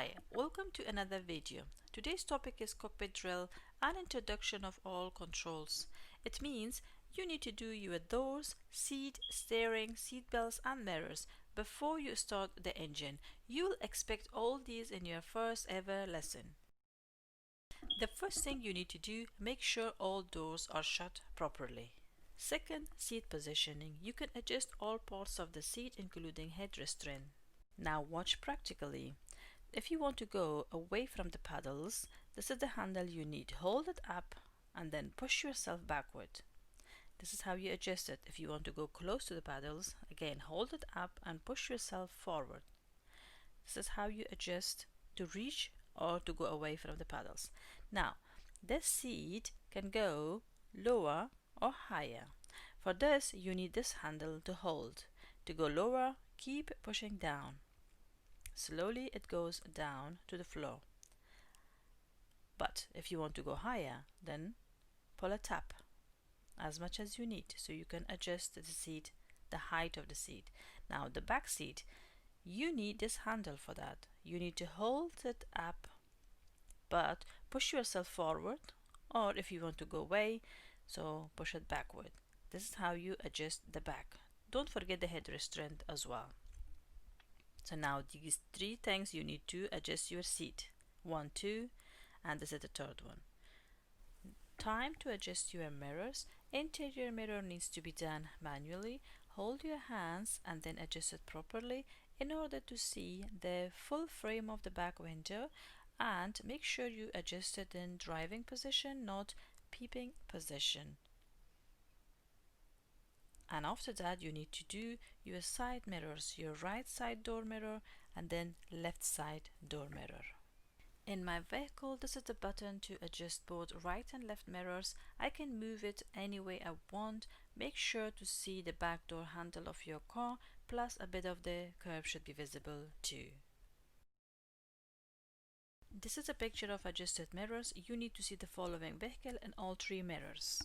Hi, welcome to another video. Today's topic is cockpit drill and introduction of all controls. It means you need to do your doors, seat, steering, seat belts and mirrors before you start the engine. You will expect all these in your first ever lesson. The first thing you need to do, make sure all doors are shut properly. Second, seat positioning. You can adjust all parts of the seat including head restraint. Now watch practically. If you want to go away from the pedals, this is the handle you need. Hold it up and then push yourself backward. This is how you adjust it. If you want to go close to the pedals, again hold it up and push yourself forward. This is how you adjust to reach or to go away from the pedals. Now, this seat can go lower or higher. For this, you need this handle to hold. To go lower, keep pushing down. Slowly it goes down to the floor. But if you want to go higher, then pull a tab as much as you need so you can adjust the seat, the height of the seat. Now the back seat, you need this handle for that. You need to hold it up but push yourself forward, or if you want to go away, so push it backward. This is how you adjust the back. Don't forget the head restraint as well. So now these three things you need to adjust your seat. 1, 2, and this is the third one. Time to adjust your mirrors. Interior mirror needs to be done manually. Hold your hands and then adjust it properly in order to see the full frame of the back window, and make sure you adjust it in driving position, not peeping position. And after that you need to do your side mirrors, your right side door mirror and then left side door mirror. In my vehicle, this is the button to adjust both right and left mirrors. I can move it any way I want. Make sure to see the back door handle of your car, plus a bit of the curb should be visible too. This is a picture of adjusted mirrors. You need to see the following vehicle in all three mirrors.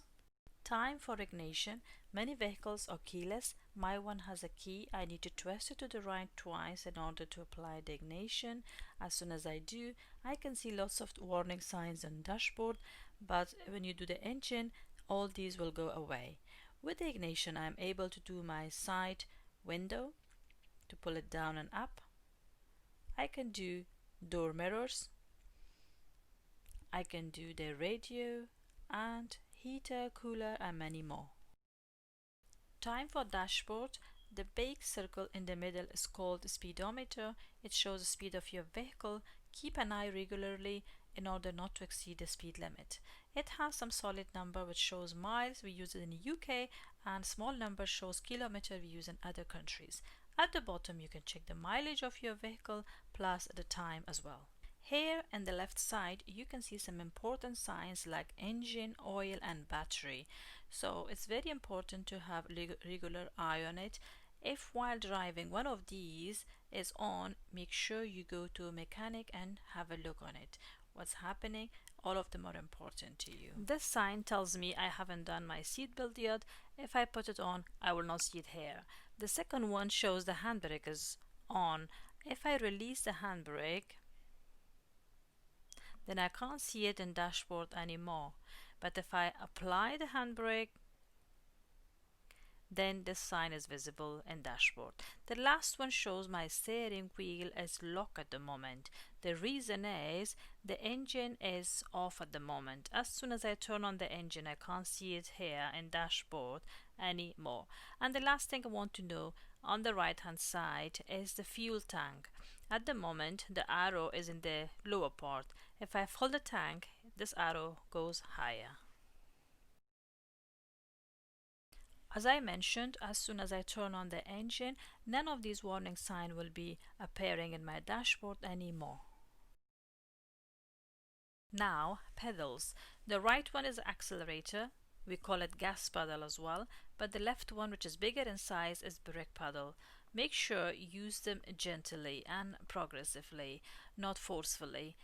Time for ignition. Many vehicles are keyless. My one has a key. I need to twist it to the right twice in order to apply the ignition. As soon as I do, I can see lots of warning signs on the dashboard, but when you do the engine, all these will go away. With the ignition, I am able to do my side window to pull it down and up. I can do door mirrors. I can do the radio and heater, cooler and many more. Time for dashboard. The big circle in the middle is called speedometer. It shows the speed of your vehicle. Keep an eye regularly in order not to exceed the speed limit. It has some solid number which shows miles, we use it in the UK, and small number shows kilometer, we use in other countries. At the bottom you can check the mileage of your vehicle plus the time as well. Here on the left side you can see some important signs like engine, oil and battery. So it's very important to have regular eye on it. If while driving one of these is on, make sure you go to a mechanic and have a look on it. What's happening? All of them are important to you. This sign tells me I haven't done my seat belt yet. If I put it on, I will not see it here. The second one shows the handbrake is on. If I release the handbrake, then I can't see it in dashboard anymore. But if I apply the handbrake, then this sign is visible in dashboard. The last one shows my steering wheel is locked at the moment. The reason is the engine is off at the moment. As soon as I turn on the engine, I can't see it here in dashboard anymore. And the last thing I want to know on the right hand side is the fuel tank. At the moment the arrow is in the lower part. If I fill the tank, this arrow goes higher. As I mentioned, as soon as I turn on the engine, none of these warning signs will be appearing in my dashboard anymore. Now, pedals. The right one is accelerator. We call it gas pedal as well, but the left one, which is bigger in size, is brake pedal. Make sure you use them gently and progressively, not forcefully.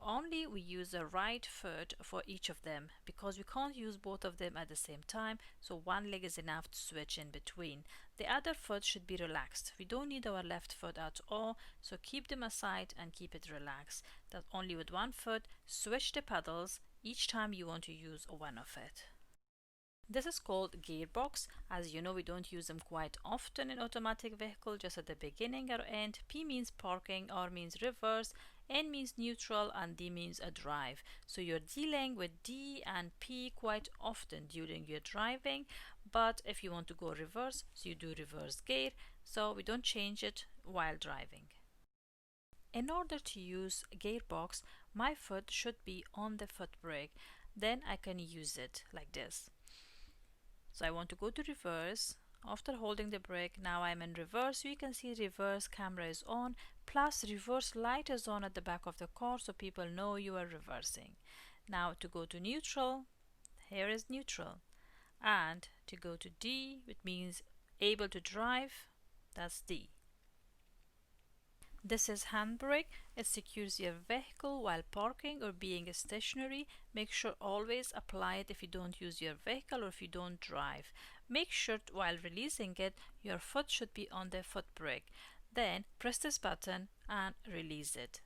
only we use the right foot for each of them because we can't use both of them at the same time, so one leg is enough to switch in between. The other foot should be relaxed. We don't need our left foot at all, so keep them aside and keep it relaxed. That only with one foot, switch the pedals each time you want to use one of it. This is called gearbox. As you know, we don't use them quite often in automatic vehicle, just at the beginning or end. P means parking, R means reverse, N means neutral, and D means a drive. So you're dealing with D and P quite often during your driving, but if you want to go reverse, so you do reverse gear, so we don't change it while driving. In order to use gearbox, my foot should be on the foot brake. Then I can use it like this. So I want to go to reverse. After holding the brake, now I'm in reverse. So you can see reverse camera is on, plus reverse light is on at the back of the car so people know you are reversing. Now to go to neutral, here is neutral. And to go to D, it means able to drive, that's D. This is handbrake. It secures your vehicle while parking or being stationary. Make sure always apply it if you don't use your vehicle or if you don't drive. Make sure while releasing it, your foot should be on the foot brake. Then press this button and release it.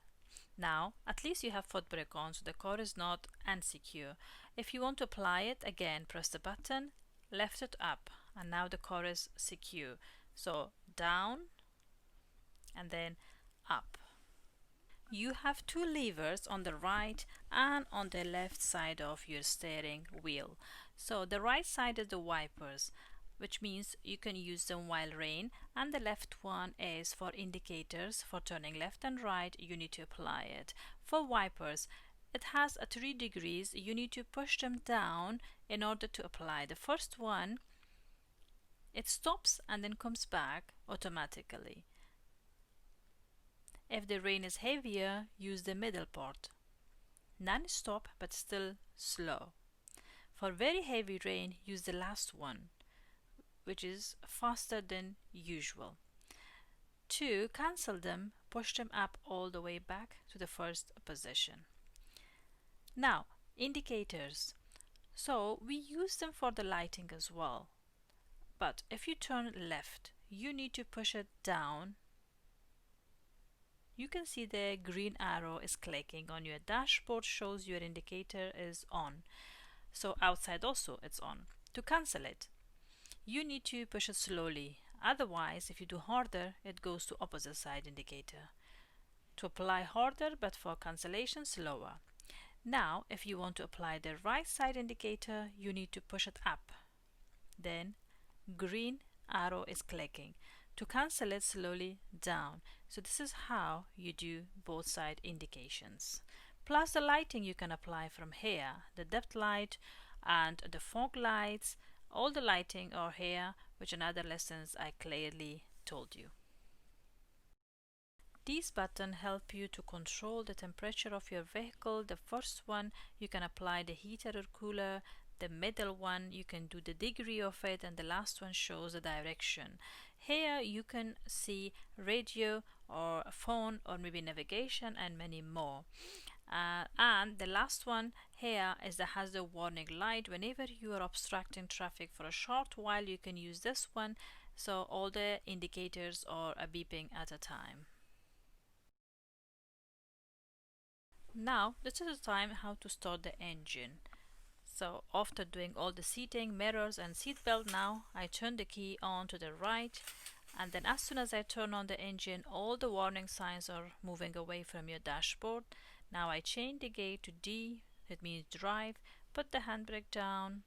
Now, at least you have foot brake on, so the car is not unsecure. If you want to apply it, again, press the button, lift it up, and now the car is secure. So down and then up. You have two levers on the right and on the left side of your steering wheel. So the right side is the wipers, which means you can use them while rain, and the left one is for indicators. For turning left and right, you need to apply it. For wipers, it has a 3 degrees. You need to push them down in order to apply. The first one, it stops and then comes back automatically. If the rain is heavier, use the middle part. Non-stop but still slow. For very heavy rain, use the last one, which is faster than usual. To cancel them, push them up all the way back to the first position. Now, indicators. So we use them for the lighting as well. But if you turn left, you need to push it down. You can see the green arrow is clicking on your dashboard, shows your indicator is on. So outside also it's on. To cancel it, you need to push it slowly. Otherwise, if you do harder, it goes to opposite side indicator. To apply harder, but for cancellation slower. Now, if you want to apply the right side indicator, you need to push it up. Then green arrow is clicking. To cancel it, slowly down. So this is how you do both side indications. Plus the lighting you can apply from here. The depth light and the fog lights, all the lighting are here, which in other lessons I clearly told you. These buttons help you to control the temperature of your vehicle. The first one, you can apply the heater or cooler. The middle one, you can do the degree of it, and the last one shows the direction. Here you can see radio or phone or maybe navigation and many more. And the last one here is that has the warning light. Whenever you are obstructing traffic for a short while, you can use this one, so all the indicators are beeping at a time. Now this is the time how to start the engine. So after doing all the seating, mirrors and seat belt, now I turn the key on to the right, and then as soon as I turn on the engine, all the warning signs are moving away from your dashboard. Now I change the gate to D, it means drive, put the handbrake down,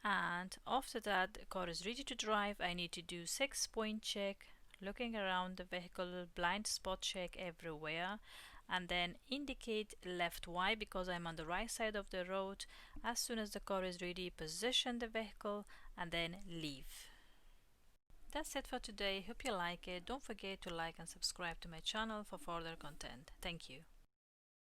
and after that the car is ready to drive. I need to do 6-point check, looking around the vehicle, blind spot check everywhere, and then indicate left. Why? Because I'm on the right side of the road. As soon as the car is ready, position the vehicle and then leave. That's it for today. Hope you like it. Don't forget to like and subscribe to my channel for further content. Thank you.